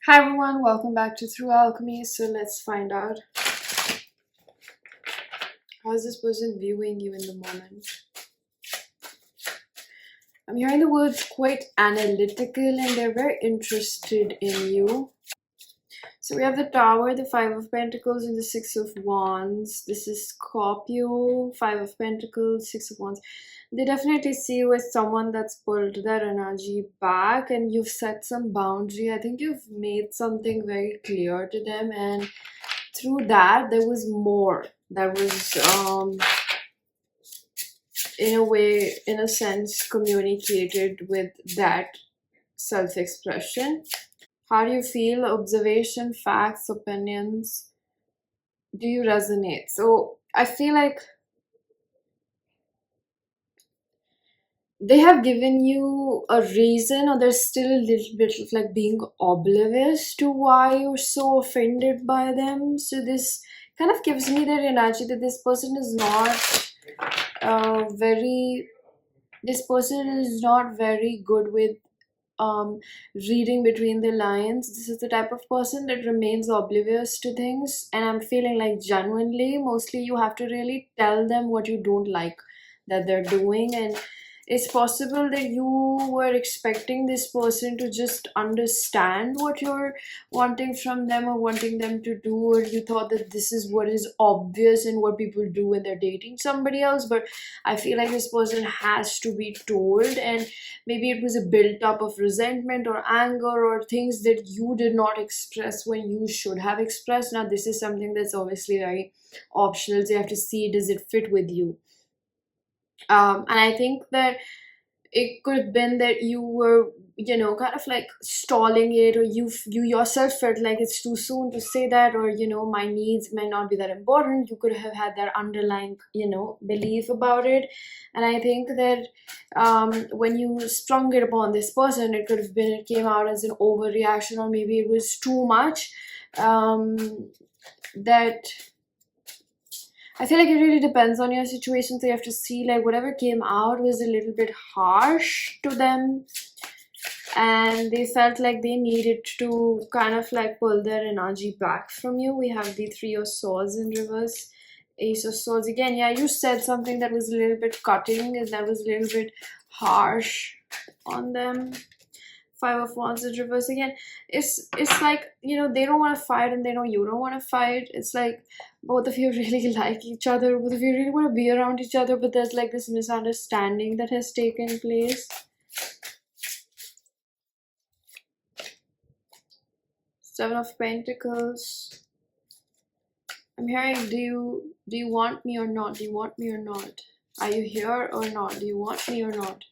Hi everyone, welcome back to Through Alchemy. So let's find out, how is this person viewing you in the moment? I'm hearing the words quite analytical and they're very interested in you. So we have the Tower, the Five of Pentacles, and the Six of Wands. This is Scorpio, Five of Pentacles, Six of Wands. They definitely see you as someone that's pulled their energy back and you've set some boundary. I think you've made something very clear to them, and through that there was more that was in a way, in a sense, communicated with that self-expression. How do you feel? Observation, facts, opinions, do you resonate? So I feel like they have given you a reason, or there's still a little bit of like being oblivious to why you're so offended by them. So this kind of gives me that energy that this person is not very good with reading between the lines. This is the type of person that remains oblivious to things, and I'm feeling like genuinely mostly you have to really tell them what you don't like that they're doing. And it's possible that you were expecting this person to just understand what you're wanting from them or wanting them to do, or you thought that this is what is obvious and what people do when they're dating somebody else. But I feel like this person has to be told, and maybe it was a built up of resentment or anger or things that you did not express when you should have expressed. Now this is something that's obviously very optional, so you have to see, does it fit with you? And I think that it could have been that you were, kind of like stalling it, or you yourself felt like it's too soon to say that, or my needs may not be that important. You could have had that underlying belief about it. And I think that when you sprung it upon this person, it could have been, it came out as an overreaction, or maybe it was too much. That I feel like it really depends on your situation. So you have to see, like, whatever came out was a little bit harsh to them, and they felt like they needed to kind of like pull their energy back from you. We have the Three of Swords in reverse, Ace of Swords again. Yeah, you said something that was a little bit cutting and that was a little bit harsh on them. Five of Wands in reverse again. It's like, they don't want to fight and they know you don't want to fight. It's like both of you really like each other, both of you really want to be around each other, but there's like this misunderstanding that has taken place. Seven of Pentacles. I'm hearing, do you want me or not? Do you want me or not? Are you here or not? Do you want me or not?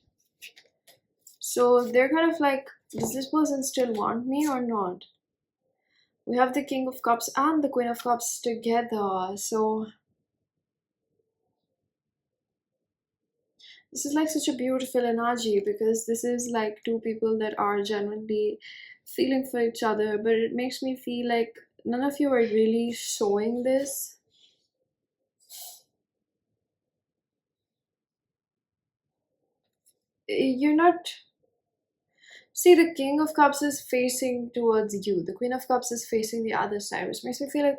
So they're kind of like, does this person still want me or not? We have the King of Cups and the Queen of Cups together. So this is like such a beautiful energy, because this is like two people that are genuinely feeling for each other, but it makes me feel like none of you are really showing this. You're not. See, the King of Cups is facing towards you, the Queen of Cups is facing the other side, which makes me feel like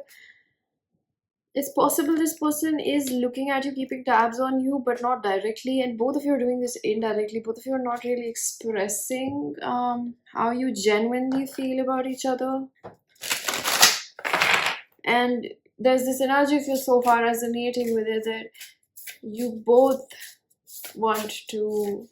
it's possible this person is looking at you, keeping tabs on you, but not directly, and both of you are doing this indirectly. Both of you are not really expressing how you genuinely feel about each other. And there's this energy, if you're so far resonating with it, that you both want to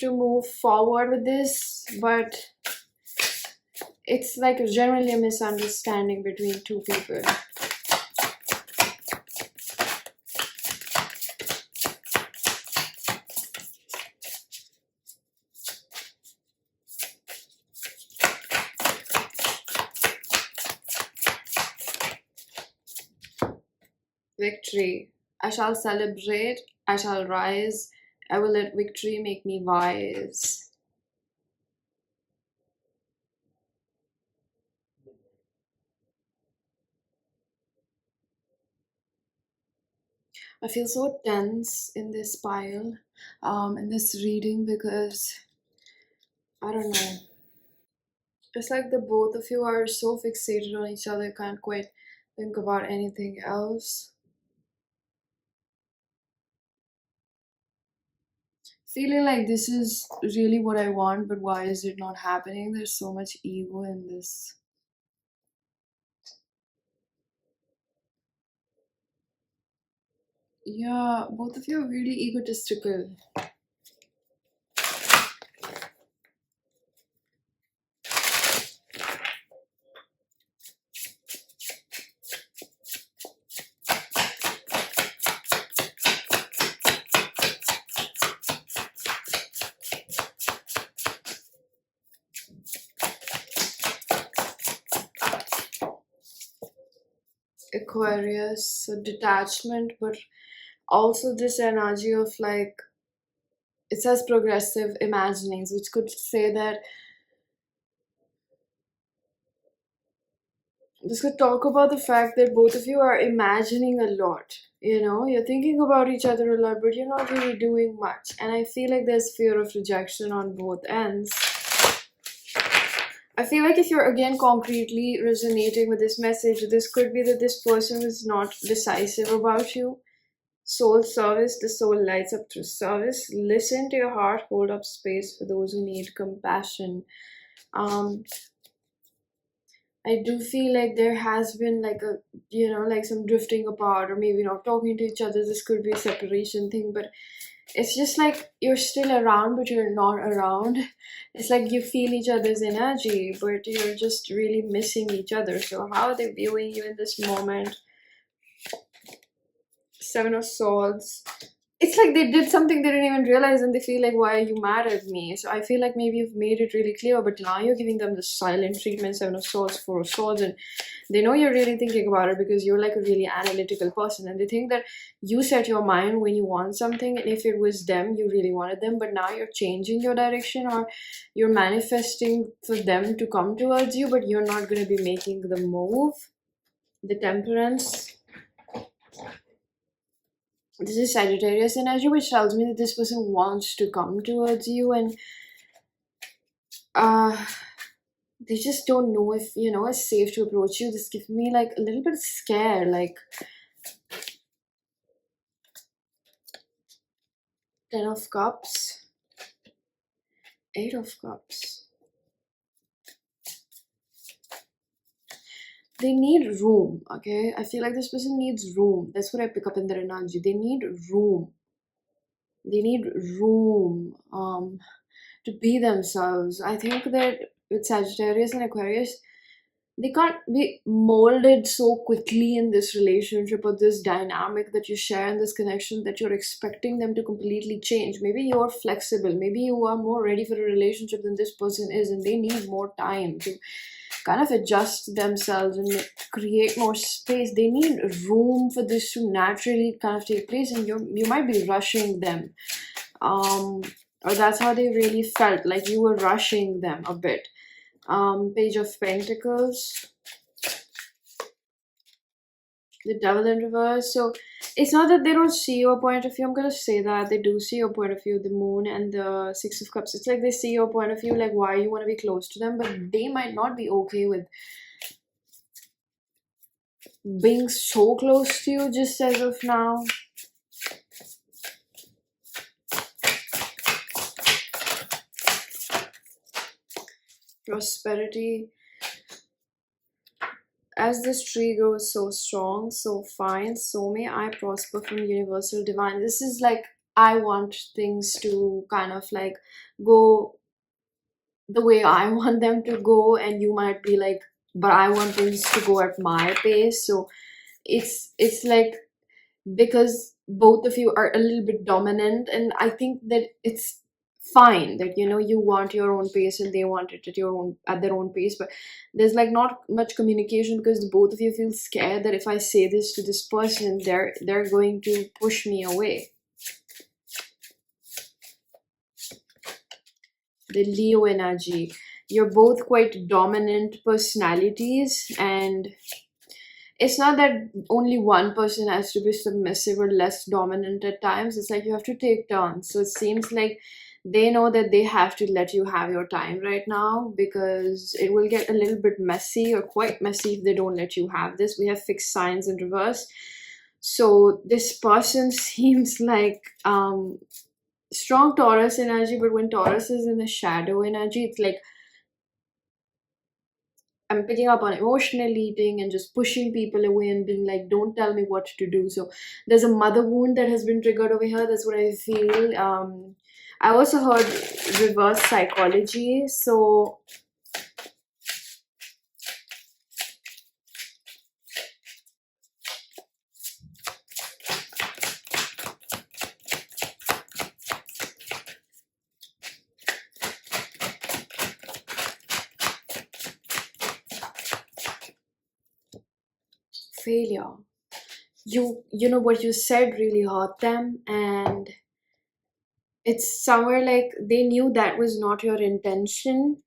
move forward with this, but it's like generally a misunderstanding between two people. Victory. I shall celebrate, I shall rise, I will let victory make me wise. I feel so tense in this pile, in this reading, because I don't know. It's like the both of you are so fixated on each other, can't quite think about anything else. Feeling like this is really what I want, but why is it not happening? There's so much ego in this. Yeah, both of you are really egotistical. Aquarius, so detachment, but also this energy of like, it says progressive imaginings, which could say that this could talk about the fact that both of you are imagining a lot. You're thinking about each other a lot, but you're not really doing much. And I feel like there's fear of rejection on both ends. I feel like if you're again concretely resonating with this message, this could be that this person is not decisive about you. Soul service, the soul lights up through service. Listen to your heart, hold up space for those who need compassion. Um, I do feel like there has been like like some drifting apart or maybe not talking to each other. This could be a separation thing, but it's just like you're still around, but you're not around. It's like you feel each other's energy, but you're just really missing each other. So, how are they viewing you in this moment? Seven of Swords. It's like they did something they didn't even realize and they feel like, why are you mad at me? So I feel like maybe you've made it really clear, but now you're giving them the silent treatment. Seven of Swords, Four of Swords, and they know you're really thinking about it because you're like a really analytical person, and they think that you set your mind when you want something, and if it was them, you really wanted them, but now you're changing your direction or you're manifesting for them to come towards you, but you're not going to be making the move. The Temperance. This is Sagittarius energy, which tells me that this person wants to come towards you, and uh they just don't know if it's safe to approach you. This gives me like a little bit of scare, like Ten of Cups, Eight of Cups. They need room, okay? I feel like this person needs room. That's what I pick up in their energy. They need room. They need room to be themselves. I think that with Sagittarius and Aquarius, they can't be molded so quickly in this relationship or this dynamic that you share in this connection that you're expecting them to completely change. Maybe you're flexible, maybe you are more ready for a relationship than this person is, and they need more time to kind of adjust themselves and create more space. They need room for this to naturally kind of take place, and you might be rushing them. Or that's how they really felt, like you were rushing them a bit. Page of Pentacles, the Devil in reverse. So it's not that they don't see your point of view. I'm gonna say that they do see your point of view. The Moon and the Six of Cups. It's like they see your point of view, like why you want to be close to them, but they might not be okay with being so close to you just as of now. Prosperity. As this tree grows so strong, so fine, so may I prosper from universal divine. This is like, I want things to kind of like go the way I want them to go, and you might be like, but I want things to go at my pace. So it's like, because both of you are a little bit dominant, and I think that it's fine that you want your own pace and they want it at their own pace, but there's like not much communication because the both of you feel scared that if I say this to this person, they're going to push me away. The Leo energy. You're both quite dominant personalities, and it's not that only one person has to be submissive or less dominant at times. It's like you have to take turns. So it seems like they know that they have to let you have your time right now, because it will get a little bit messy or quite messy if they don't let you have this. We have fixed signs in reverse. So this person seems like strong Taurus energy, but when Taurus is in the shadow energy, it's like I'm picking up on emotional eating and just pushing people away and being like, don't tell me what to do. So there's a mother wound that has been triggered over here. That's what I feel. I also heard reverse psychology. So failure. You know what you said really hurt them, and it's somewhere like they knew that was not your intention,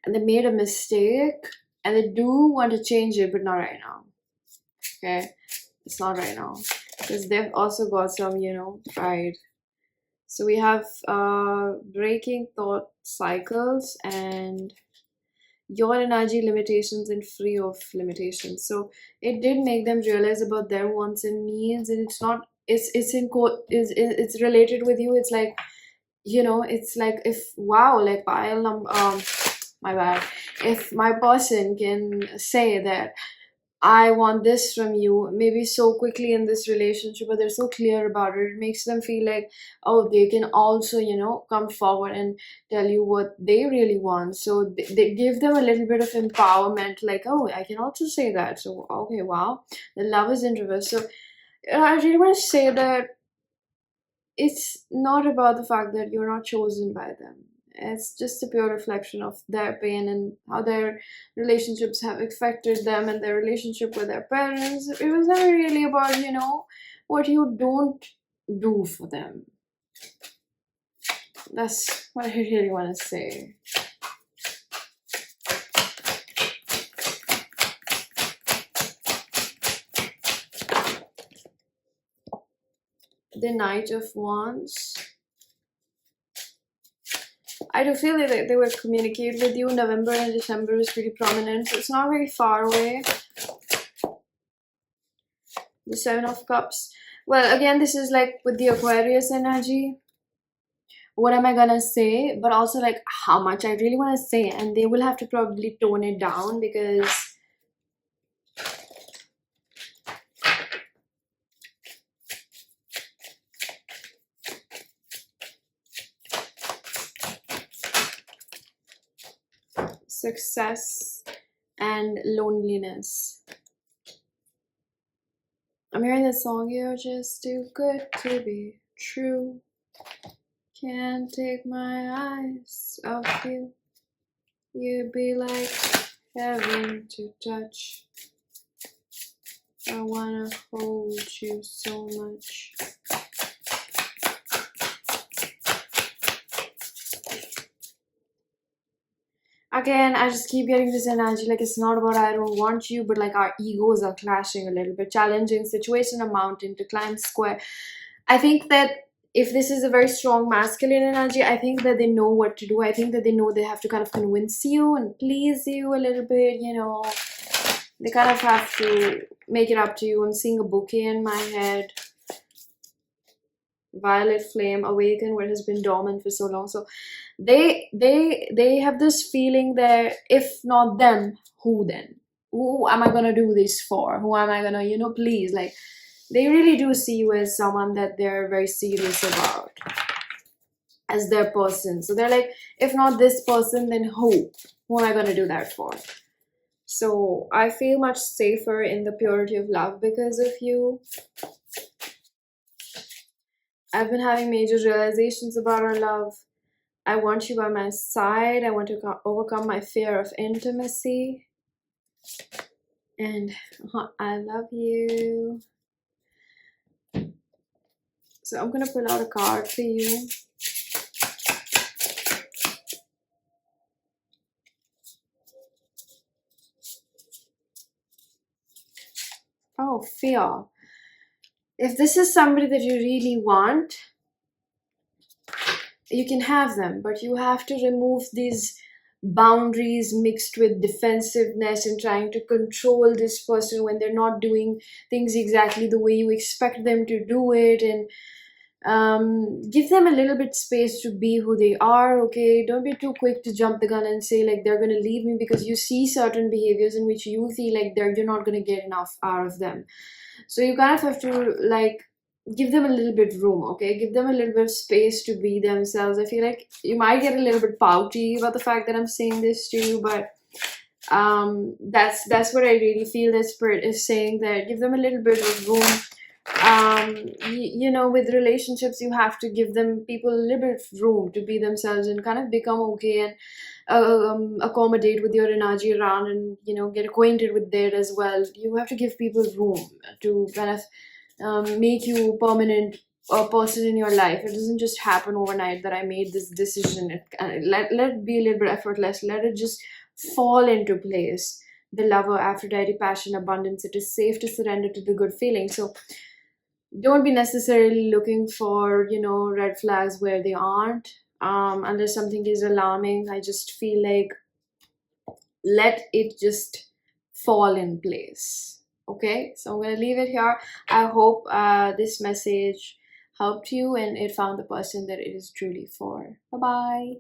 and they made a mistake, and they do want to change it, but not right now. Okay, it's not right now, because they've also got some, pride. So we have breaking thought cycles and your energy limitations and free of limitations. So it did make them realize about their wants and needs, and it's not, it's in it's related with you. It's like, it's like, if wow, like my bad, if my person can say that I want this from you, maybe so quickly in this relationship, but they're so clear about it. It makes them feel like, oh, they can also, come forward and tell you what they really want. So they give them a little bit of empowerment, like, oh, I can also say that. So, okay, wow, the love is in reverse. So, I really want to say that it's not about the fact that you're not chosen by them. It's just a pure reflection of their pain and how their relationships have affected them and their relationship with their parents. It was never really about, what you don't do for them. That's what I really want to say. The Knight of Wands. I do feel that they will communicate with you. November and December is pretty prominent, so it's not very far away. The Seven of Cups. Well, again, this is like with the Aquarius energy. What am I gonna say? But also like how much I really want to say, and they will have to probably tone it down, because success and loneliness. I'm hearing this song, you're just too good to be true. Can't take my eyes off you. You'd be like heaven to touch. I wanna hold you so much. Again, I just keep getting this energy, like it's not about I don't want you, but like our egos are clashing a little bit. Challenging situation, a mountain to climb square. I think that if this is a very strong masculine energy, I think that they know what to do. I think that they know they have to kind of convince you and please you a little bit, They kind of have to make it up to you. I'm seeing a bouquet in my head. Violet flame, awaken what has been dormant for so long. So they have this feeling that if not them, who then? Who am I gonna do this for? Who am I gonna, please? Like, they really do see you as someone that they're very serious about, as their person. So they're like, if not this person, then who? Who am I gonna do that for? So I feel much safer in the purity of love because of you. I've been having major realizations about our love. I want you by my side. I want to overcome my fear of intimacy. And I love you. So I'm going to pull out a card for you. Oh, fear. If this is somebody that you really want, you can have them, but you have to remove these boundaries mixed with defensiveness and trying to control this person when they're not doing things exactly the way you expect them to do it. And give them a little bit space to be who they are. Okay, don't be too quick to jump the gun and say like they're going to leave me because you see certain behaviors in which you feel like you're not going to get enough out of them. So you kind of have to like give them a little bit room. Okay, give them a little bit of space to be themselves. I feel like you might get a little bit pouty about the fact that I'm saying this to you, but that's what I really feel that spirit is saying, that give them a little bit of room. You know, with relationships you have to give them people a little bit of room to be themselves and kind of become okay and accommodate with your energy around, and you know, get acquainted with that as well. You have to give people room to kind of make you permanent a person in your life. It doesn't just happen overnight that I made this decision. Let it be a little bit effortless. Let it just fall into place. The lover, Aphrodite, passion, abundance. It is safe to surrender to the good feeling. So don't be necessarily looking for, you know, red flags where they aren't. Unless something is alarming, I just feel like let it just fall in place. Okay, so I'm gonna leave it here. I hope this message helped you and it found the person that it is truly for. Bye bye.